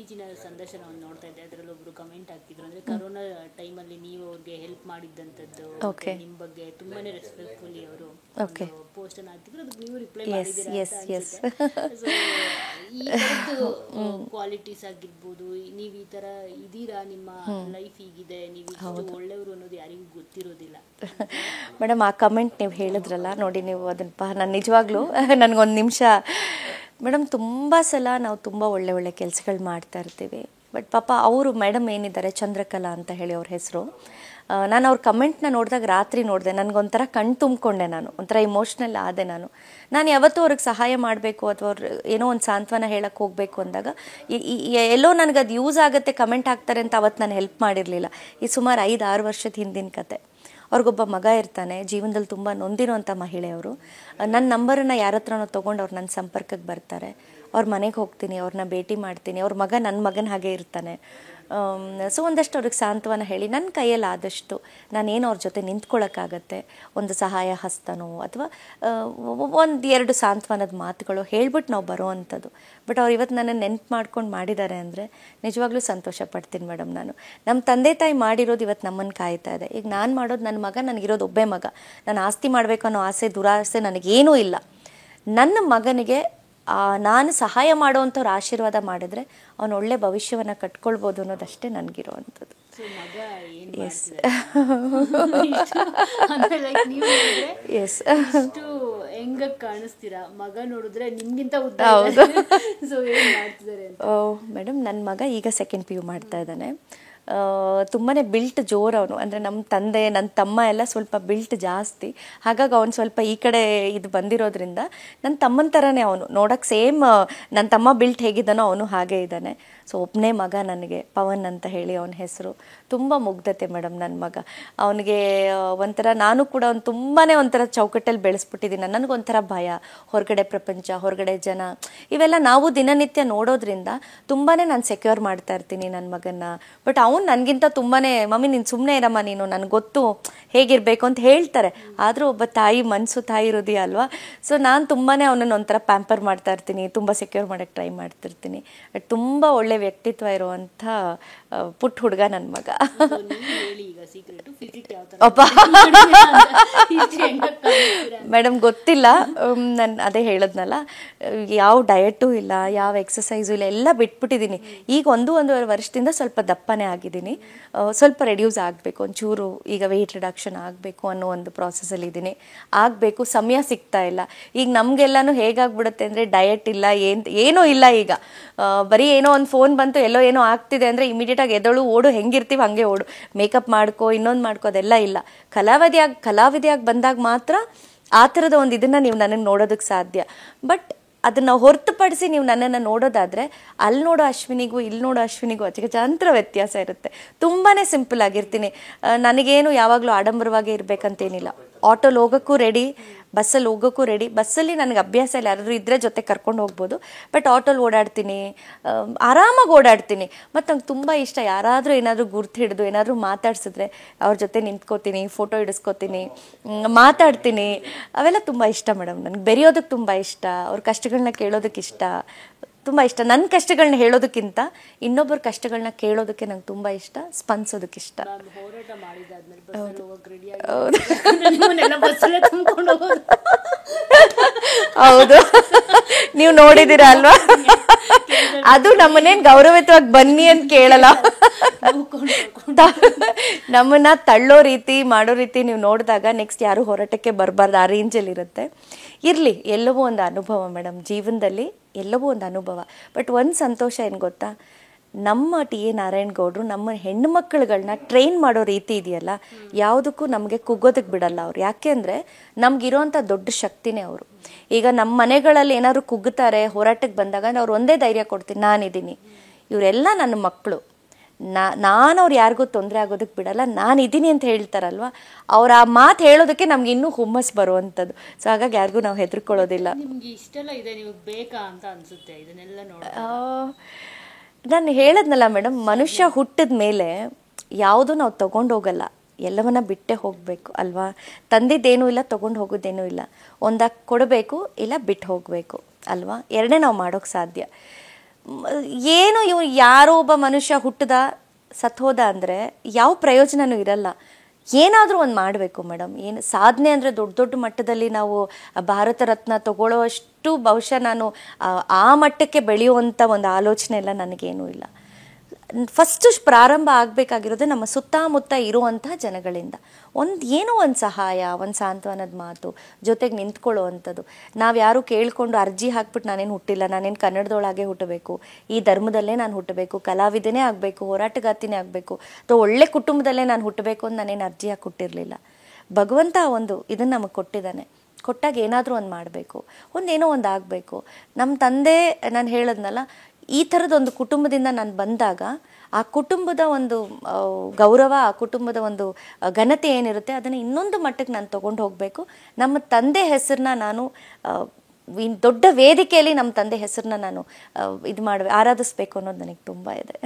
ಇತ್ತೀಚಿನ ಸಂದರ್ಶನವನ್ನು ನೋಡ್ತಾ ಇದ್ದೆ, ಅದರಲ್ಲಿ ಒಬ್ರು ಕಮೆಂಟ್ ಹಾಕಿದ್ರು, ಅಂದ್ರೆ ಕರೋನಾ ಟೈಮಲ್ಲಿ ನೀವು ಅವ್ರಿಗೆ ಹೆಲ್ಪ್ ಮಾಡಿದ್ದಂಥದ್ದು, ನಿಮ್ಮ ಬಗ್ಗೆ ತುಂಬಾನೇ ರೆಸ್ಪೆಕ್ಟ್ಫುಲ್ಲಿ ಅವರು ಪೋಸ್ಟ್ ಅನ್ನು ಹಾಕಿದ್ರು, ಅದಕ್ಕೆ ನೀವು ರಿಪ್ಲೈ ಮಾಡಿದ್ದೀರಾ ಅಂತ ಅನ್ಸುತ್ತೆ. ಸೊ ಈ ಥರದ್ದು ಕ್ವಾಲಿಟೀಸ್ ಆಗಿರ್ಬೋದು, ನೀವು ಈ ಥರ ಇದೀರಾ, ನಿಮ್ಮ ಲೈಫ್ ಹೀಗಿದೆ, ನೀವು ಇಷ್ಟು ಒಳ್ಳೆಯವರು ಅನ್ನೋದು ಯಾರಿಗೂ ಗೊತ್ತಿರೋದಿಲ್ಲ. ಮೇಡಮ್ ಆ ಕಮೆಂಟ್ ನೀವು ಹೇಳಿದ್ರಲ್ಲ ನೋಡಿ, ನೀವು ಅದನ್ನ ನಾನು ನಿಜವಾಗ್ಲೂ ನನಗೊಂದು ನಿಮಿಷ ಮೇಡಮ್, ತುಂಬ ಸಲ ನಾವು ತುಂಬ ಒಳ್ಳೆ ಕೆಲಸಗಳು ಮಾಡ್ತಾ ಇರ್ತೀವಿ. ಬಟ್ ಪಾಪ ಅವರು ಮೇಡಮ್ ಏನಿದ್ದಾರೆ, ಚಂದ್ರಕಲಾ ಅಂತ ಹೇಳಿ ಅವ್ರ ಹೆಸರು, ನಾನು ಅವ್ರ ಕಮೆಂಟ್ನ ನೋಡಿದಾಗ ರಾತ್ರಿ ನೋಡಿದೆ, ನನಗೊಂಥರ ಕಣ್ಣು ತುಂಬಿಕೊಂಡೆ, ನಾನು ಒಂಥರ ಇಮೋಷ್ನಲ್ ಆದೆ. ನಾನು ಯಾವತ್ತೂ ಅವ್ರಿಗೆ ಸಹಾಯ ಮಾಡಬೇಕು ಅಥವಾ ಅವ್ರು ಏನೋ ಒಂದು ಸಾಂತ್ವನ ಹೇಳಕ್ಕೆ ಹೋಗಬೇಕು ಅಂದಾಗ ಎಲ್ಲೋ ನನಗೆ ಅದು ಯೂಸ್ ಆಗುತ್ತೆ, ಕಮೆಂಟ್ ಹಾಕ್ತಾರೆ ಅಂತ ಅವತ್ತು ನಾನು ಹೆಲ್ಪ್ ಮಾಡಿರಲಿಲ್ಲ. ಈ ಸುಮಾರು 5-6 ವರ್ಷದ ಹಿಂದಿನ ಕತೆ. ಅವ್ರಿಗೊಬ್ಬ ಮಗ ಇರ್ತಾನೆ, ಜೀವನದಲ್ಲಿ ತುಂಬ ನೊಂದಿರೋಂಥ ಮಹಿಳೆಯವರು. ನನ್ನ ನಂಬರನ್ನು ಯಾರ ಹತ್ರನೋ ತೊಗೊಂಡು ಅವ್ರು ನನ್ನ ಸಂಪರ್ಕಕ್ಕೆ ಬರ್ತಾರೆ. ಅವ್ರ ಮನೆಗೆ ಹೋಗ್ತೀನಿ, ಅವ್ರನ್ನ ಭೇಟಿ ಮಾಡ್ತೀನಿ. ಅವ್ರ ಮಗ ನನ್ನ ಮಗನ ಹಾಗೆ ಇರ್ತಾನೆ. ಸೊ ಒಂದಷ್ಟು ಅವ್ರಿಗೆ ಸಾಂತ್ವನ ಹೇಳಿ ನನ್ನ ಕೈಯಲ್ಲಿ ಆದಷ್ಟು ನಾನೇನು ಅವ್ರ ಜೊತೆ ನಿಂತ್ಕೊಳ್ಳೋಕ್ಕಾಗತ್ತೆ, ಒಂದು ಸಹಾಯ ಹಸ್ತನೋ ಅಥವಾ 1-2 ಸಾಂತ್ವನದ ಮಾತುಗಳು ಹೇಳ್ಬಿಟ್ಟು ನಾವು ಬರೋ ಅಂಥದ್ದು. ಬಟ್ ಅವ್ರು ಇವತ್ತು ನನ್ನ ನೆನ್ಪು ಮಾಡ್ಕೊಂಡು ಮಾಡಿದ್ದಾರೆ ಅಂದರೆ ನಿಜವಾಗ್ಲೂ ಸಂತೋಷ ಪಡ್ತೀನಿ ಮೇಡಮ್. ನಮ್ಮ ತಂದೆ ತಾಯಿ ಮಾಡಿರೋದು ಇವತ್ತು ನಮ್ಮನ್ನು ಕಾಯ್ತಾ ಇದೆ. ಈಗ ನಾನು ಮಾಡೋದು, ನನ್ನ ಮಗ, ನನಗಿರೋದು ಒಬ್ಬೇ ಮಗ. ನಾನು ಆಸ್ತಿ ಮಾಡಬೇಕು ಅನ್ನೋ ಆಸೆ ದುರಾಸೆ ನನಗೇನೂ ಇಲ್ಲ. ನನ್ನ ಮಗನಿಗೆ ನಾನು ಸಹಾಯ ಮಾಡೋವಂಥವ್ರು ಆಶೀರ್ವಾದ ಮಾಡಿದ್ರೆ ಅವನು ಒಳ್ಳೆ ಭವಿಷ್ಯವನ್ನು ಕಟ್ಕೊಳ್ಬೋದು ಅನ್ನೋದಷ್ಟೇ ನನಗಿರೋವಂಥದ್ದು. ಎಸ್ ಎಸ್ ಹೆಂಗಾಗಿ ಕಾಣಿಸ್ತೀರಾ, ಮಗ ನೋಡಿದ್ರೆ ನಿಮ್ಗಿಂತ ಉದ್ದ. ಹೌದು. ಸೊ ಏನು ಮಾಡ್ತಿದ್ದಾರೆ? ಮೇಡಮ್, ನನ್ನ ಮಗ ಈಗ 2nd PU ಮಾಡ್ತಾ ಇದ್ದಾನೆ. ತುಂಬಾ ಬಿಲ್ಟ್ ಜೋರು ಅವನು. ಅಂದರೆ ನಮ್ಮ ತಂದೆ, ನನ್ನ ತಮ್ಮ ಎಲ್ಲ ಸ್ವಲ್ಪ ಬಿಲ್ಟ್ ಜಾಸ್ತಿ. ಹಾಗಾಗಿ ಅವನು ಸ್ವಲ್ಪ ಈ ಕಡೆ ಇದು ಬಂದಿರೋದ್ರಿಂದ ನನ್ನ ತಮ್ಮನ ಥರನೇ ಅವನು ನೋಡೋಕ್ಕೆ ಸೇಮ್. ನನ್ನ ತಮ್ಮ ಬಿಲ್ಟ್ ಹೇಗಿದ್ದಾನೋ ಅವನು ಹಾಗೇ ಇದ್ದಾನೆ. ಸೊ ಒಬ್ಬನೇ ಮಗ ನನಗೆ, ಪವನ್ ಅಂತ ಹೇಳಿ ಅವನ ಹೆಸರು. ತುಂಬ ಮುಗ್ಧತೆ ಮೇಡಮ್ ನನ್ನ ಮಗ. ಅವನಿಗೆ ಒಂಥರ, ನಾನು ಕೂಡ ಅವ್ನು ತುಂಬಾ ಒಂಥರ ಚೌಕಟ್ಟಲ್ಲಿ ಬೆಳೆಸ್ಬಿಟ್ಟಿದ್ದೀನಿ. ನನಗೊಂಥರ ಭಯ, ಹೊರಗಡೆ ಪ್ರಪಂಚ, ಹೊರಗಡೆ ಜನ, ಇವೆಲ್ಲ ನಾವು ದಿನನಿತ್ಯ ನೋಡೋದ್ರಿಂದ ತುಂಬಾ ನಾನು ಸೆಕ್ಯೂರ್ ಮಾಡ್ತಾ ಇರ್ತೀನಿ ನನ್ನ ಮಗನ್ನ. ಬಟ್ ಅವ್ನು ನನಗಿಂತ ತುಂಬಾ, ಮಮ್ಮಿ ನೀನು ಸುಮ್ಮನೆ ಇರಮ್ಮ, ನೀನು ನನಗೆ ಗೊತ್ತು ಹೇಗಿರಬೇಕು ಅಂತ ಹೇಳ್ತಾರೆ. ಆದರೂ ಒಬ್ಬ ತಾಯಿ ಮನಸ್ಸು, ತಾಯಿ ಹೃದಯ ಅಲ್ವಾ. ಸೊ ನಾನು ತುಂಬಾ ಅವನನ್ನು ಒಂಥರ ಪ್ಯಾಂಪರ್ ಮಾಡ್ತಾ ಇರ್ತೀನಿ, ತುಂಬ ಸೆಕ್ಯೂರ್ ಮಾಡೋಕ್ಕೆ ಟ್ರೈ ಮಾಡ್ತಿರ್ತೀನಿ. ಬಟ್ ತುಂಬ ಒಳ್ಳೆ ವ್ಯಕ್ತಿತ್ವ ಇರುವಂಥ ಪುಟ್ಟ ಹುಡುಗ ನನ್ನ ಮಗ. ಅಪ್ಪ ಮೇಡಮ್ ಗೊತ್ತಿಲ್ಲ, ನಾನು ಅದೇ ಹೇಳದ್ನಲ್ಲ, ಯಾವ ಡಯಟು ಇಲ್ಲ, ಯಾವ ಎಕ್ಸಸೈಸು ಇಲ್ಲ, ಎಲ್ಲ ಬಿಟ್ಬಿಟ್ಟಿದ್ದೀನಿ. ಈಗ 1-1.5 ವರ್ಷದಿಂದ ಸ್ವಲ್ಪ ದಪ್ಪನೇ ಆಗಿದ್ದೀನಿ. ಸ್ವಲ್ಪ ರೆಡ್ಯೂಸ್ ಆಗಬೇಕು, ಒಂಚೂರು ಈಗ ವೆಯ್ಟ್ ರಿಡಕ್ಷನ್ ಆಗಬೇಕು ಅನ್ನೋ ಒಂದು ಪ್ರಾಸೆಸಲ್ಲಿ ಇದ್ದೀನಿ. ಆಗಬೇಕು, ಸಮಯ ಸಿಗ್ತಾ ಇಲ್ಲ. ಈಗ ನಮಗೆಲ್ಲನೂ ಹೇಗಾಗ್ಬಿಡುತ್ತೆ ಅಂದರೆ, ಡಯಟ್ ಇಲ್ಲ, ಏನೂ ಇಲ್ಲ. ಈಗ ಬರೀ ಏನೋ ಒಂದು ಫೋನ್ ಬಂತು, ಎಲ್ಲೋ ಏನೋ ಆಗ್ತಿದೆ ಅಂದರೆ ಇಮಿಡಿಯೇಟಾಗಿ ಎದಳು ಓಡು, ಹೆಂಗಿರ್ತೀವಿ ಹಾಗೆ ಓಡು, ಮೇಕಪ್ ಮಾಡ್ಕೋ, ಇನ್ನೊಂದು ಮಾಡ್ಕೋ, ಅದೆಲ್ಲ ಇಲ್ಲ. ಕಲಾವಿದೆಯಾಗಿ ಬಂದಾಗ ಮಾತ್ರ ಆ ಥರದ ಒಂದು ಇದನ್ನು ನೀವು ನನಗೆ ನೋಡೋದಕ್ಕೆ ಸಾಧ್ಯ. ಬಟ್ ಅದನ್ನು ಹೊರತುಪಡಿಸಿ ನೀವು ನನ್ನನ್ನು ನೋಡೋದಾದರೆ, ಅಲ್ಲಿ ನೋಡೋ ಅಶ್ವಿನಿಗೂ ಇಲ್ಲಿ ನೋಡೋ ಅಶ್ವಿನಿಗೂ ಅಜಗಜಾಂತರ ವ್ಯತ್ಯಾಸ ಇರುತ್ತೆ. ತುಂಬಾ ಸಿಂಪಲ್ ಆಗಿರ್ತೀನಿ. ನನಗೇನು ಯಾವಾಗಲೂ ಆಡಂಬರವಾಗೇ ಇರಬೇಕಂತೇನಿಲ್ಲ. ಆಟೋಲ್ಲಿ ಹೋಗೋಕ್ಕೂ ರೆಡಿ, ಬಸ್ಸಲ್ಲಿ ಹೋಗೋಕ್ಕೂ ರೆಡಿ. ಬಸ್ಸಲ್ಲಿ ನನಗೆ ಅಭ್ಯಾಸ ಇಲ್ಲ, ಯಾರಾದರೂ ಇದ್ದರೆ ಜೊತೆ ಕರ್ಕೊಂಡು ಹೋಗ್ಬೋದು. ಬಟ್ ಆಟೋಲ್ಲಿ ಓಡಾಡ್ತೀನಿ, ಆರಾಮಾಗಿ ಓಡಾಡ್ತೀನಿ. ಮತ್ತು ನಂಗೆ ತುಂಬ ಇಷ್ಟ, ಯಾರಾದರೂ ಏನಾದರೂ ಗುರ್ತು ಹಿಡಿದು ಏನಾದರೂ ಮಾತಾಡ್ಸಿದ್ರೆ ಅವ್ರ ಜೊತೆ ನಿಂತ್ಕೋತೀನಿ, ಫೋಟೋ ಹಿಡಿಸ್ಕೋತೀನಿ, ಮಾತಾಡ್ತೀನಿ. ಅವೆಲ್ಲ ತುಂಬ ಇಷ್ಟ ಮೇಡಮ್. ನನಗೆ ಬೆರೆಯೋದಕ್ಕೆ ತುಂಬ ಇಷ್ಟ, ಅವ್ರ ಕಷ್ಟಗಳನ್ನ ಕೇಳೋದಕ್ಕೆ ಇಷ್ಟ, ತುಂಬ ಇಷ್ಟ. ನನ್ನ ಕಷ್ಟಗಳನ್ನ ಹೇಳೋದಕ್ಕಿಂತ ಇನ್ನೊಬ್ಬರ ಕಷ್ಟಗಳನ್ನ ಕೇಳೋದಕ್ಕೆ ನಂಗೆ ತುಂಬ ಇಷ್ಟ, ಸ್ಪಂದಿಸೋದಕ್ಕೆ ಇಷ್ಟ. ಹೌದು, ನೀವು ನೋಡಿದ್ದೀರಾ ಅಲ್ವಾ? ಅದು ನಮ್ಮನ್ನೇನು ಗೌರವಿತವಾಗಿ ಬನ್ನಿ ಅಂತ ಕೇಳಲ್ಲ, ನಮ್ಮನ್ನ ತಳ್ಳೋ ರೀತಿ ಮಾಡೋ ರೀತಿ ನೀವು ನೋಡಿದಾಗ ನೆಕ್ಸ್ಟ್ ಯಾರು ಹೋರಾಟಕ್ಕೆ ಬರಬಾರ್ದು, ಆ ರೇಂಜಲ್ಲಿ ಇರುತ್ತೆ. ಇರಲಿ, ಎಲ್ಲವೂ ಒಂದು ಅನುಭವ ಮೇಡಮ್, ಜೀವನದಲ್ಲಿ ಎಲ್ಲವೂ ಒಂದು ಅನುಭವ. ಬಟ್ ಒಂದು ಸಂತೋಷ ಏನು ಗೊತ್ತಾ, ನಮ್ಮ ಟಿ.ಎ. ನಾರಾಯಣಗೌಡರು ನಮ್ಮ ಹೆಣ್ಣು ಮಕ್ಕಳುಗಳನ್ನ ಟ್ರೈನ್ ಮಾಡೋ ರೀತಿ ಇದೆಯಲ್ಲ, ಯಾವುದಕ್ಕೂ ನಮಗೆ ಕುಗ್ಗೋದಕ್ಕೆ ಬಿಡಲ್ಲ ಅವ್ರು. ಯಾಕೆ ಅಂದರೆ ನಮಗಿರೋವಂಥ ದೊಡ್ಡ ಶಕ್ತಿನೇ ಅವರು. ಈಗ ನಮ್ಮ ಮನೆಗಳಲ್ಲಿ ಏನಾದ್ರು ಕುಗ್ಗುತ್ತಾರೆ ಹೋರಾಟಕ್ಕೆ ಬಂದಾಗ, ಅವ್ರು ಒಂದೇ ಧೈರ್ಯ ಕೊಡ್ತೀನಿ, ನಾನಿದ್ದೀನಿ, ಇವರೆಲ್ಲ ನನ್ನ ಮಕ್ಕಳು, ನಾನು ಅವ್ರು ಯಾರಿಗೂ ತೊಂದರೆ ಆಗೋದಕ್ಕೆ ಬಿಡಲ್ಲ, ನಾನಿದ್ದೀನಿ ಅಂತ ಹೇಳ್ತಾರಲ್ವ, ಅವ್ರು ಆ ಮಾತು ಹೇಳೋದಕ್ಕೆ ನಮ್ಗೆ ಇನ್ನೂ ಹುಮ್ಮಸ್ ಬರುವಂಥದ್ದು. ಸೊ ಹಾಗಾಗಿ ಯಾರಿಗೂ ನಾವು ಹೆದರ್ಕೊಳ್ಳೋದಿಲ್ಲ. ನಿಮ್ಗೆ ಇಷ್ಟೆಲ್ಲ ಇದೆ, ನಿಮಗೆ ಬೇಕಾ ಅಂತ ಅನ್ಸುತ್ತೆ ಇದನ್ನೆಲ್ಲ ನೋಡಿ? ನಾನು ಹೇಳದ್ನಲ್ಲ ಮೇಡಮ್, ಮನುಷ್ಯ ಹುಟ್ಟಿದ ಮೇಲೆ ಯಾವುದೂ ನಾವು ತೊಗೊಂಡೋಗಲ್ಲ, ಎಲ್ಲವನ್ನ ಬಿಟ್ಟೇ ಹೋಗಬೇಕು ಅಲ್ವಾ. ತಂದಿದ್ದೇನೂ ಇಲ್ಲ, ತೊಗೊಂಡು ಹೋಗೋದೇನೂ ಇಲ್ಲ. ಒಂದಾಗಿ ಕೊಡಬೇಕು, ಇಲ್ಲ ಬಿಟ್ಟು ಹೋಗಬೇಕು ಅಲ್ವಾ. ಎರಡೇ ನಾವು ಮಾಡೋಕ್ಕೆ ಸಾಧ್ಯ. ಏನು ಇವ್ ಯಾರೋ ಒಬ್ಬ ಮನುಷ್ಯ ಹುಟ್ಟದ ಸತ್ತೋದ ಅಂದರೆ ಯಾವ ಪ್ರಯೋಜನವೂ ಇರಲ್ಲ. ಏನಾದರೂ ಒಂದು ಮಾಡಬೇಕು ಮೇಡಮ್. ಏನು ಸಾಧನೆ ಅಂದರೆ ದೊಡ್ಡ ದೊಡ್ಡ ಮಟ್ಟದಲ್ಲಿ ನಾವು ಭಾರತ ರತ್ನ ತಗೊಳ್ಳೋವಷ್ಟು ಬಹುಶಃ ನಾನು ಆ ಮಟ್ಟಕ್ಕೆ ಬೆಳೆಯುವಂಥ ಒಂದು ಆಲೋಚನೆ ಎಲ್ಲ ನನಗೇನೂ ಇಲ್ಲ. ಫಸ್ಟು ಪ್ರಾರಂಭ ಆಗಬೇಕಾಗಿರೋದು ನಮ್ಮ ಸುತ್ತಮುತ್ತ ಇರುವಂತಹ ಜನಗಳಿಂದ. ಏನೋ ಒಂದು ಸಹಾಯ, ಒಂದು ಸಾಂತ್ವನದ ಮಾತು, ಜೊತೆಗೆ ನಿಂತ್ಕೊಳ್ಳುವಂಥದ್ದು. ನಾವು ಯಾರು ಕೇಳಿಕೊಂಡು ಅರ್ಜಿ ಹಾಕ್ಬಿಟ್ಟು ನಾನೇನು ಹುಟ್ಟಿಲ್ಲ, ನಾನೇನು ಕನ್ನಡದೊಳಗೆ ಹುಟ್ಟಬೇಕು, ಈ ಧರ್ಮದಲ್ಲೇ ನಾನು ಹುಟ್ಟಬೇಕು, ಕಲಾವಿದನೇ ಆಗಬೇಕು, ಹೋರಾಟಗಾರ್ತಿನೇ ಆಗಬೇಕು, ಅಥವಾ ಒಳ್ಳೆ ಕುಟುಂಬದಲ್ಲೇ ನಾನು ಹುಟ್ಟಬೇಕು ಅಂತ ನಾನೇನು ಅರ್ಜಿ ಹಾಕಿ ಹುಟ್ಟಿರಲಿಲ್ಲ. ಭಗವಂತ ಒಂದು ಇದನ್ನು ನಮಗೆ ಕೊಟ್ಟಿದ್ದಾನೆ. ಕೊಟ್ಟಾಗ ಏನಾದರೂ ಒಂದು ಮಾಡಬೇಕು, ಏನೋ ಒಂದು ಆಗಬೇಕು. ನಮ್ಮ ತಂದೆ, ನಾನು ಹೇಳದ್ನಲ್ಲ, ಈ ಥರದೊಂದು ಕುಟುಂಬದಿಂದ ನಾನು ಬಂದಾಗ ಆ ಕುಟುಂಬದ ಒಂದು ಗೌರವ, ಆ ಕುಟುಂಬದ ಒಂದು ಘನತೆ ಏನಿರುತ್ತೆ ಅದನ್ನು ಇನ್ನೊಂದು ಮಟ್ಟಕ್ಕೆ ನಾನು ತೊಗೊಂಡು ಹೋಗಬೇಕು. ನಮ್ಮ ತಂದೆ ಹೆಸರನ್ನ ನಾನು ದೊಡ್ಡ ವೇದಿಕೆಯಲ್ಲಿ ನಮ್ಮ ತಂದೆ ಹೆಸರನ್ನ ನಾನು ಆರಾಧಿಸ್ಬೇಕು ಅನ್ನೋದು ನನಗೆ ತುಂಬ ಇದೆ.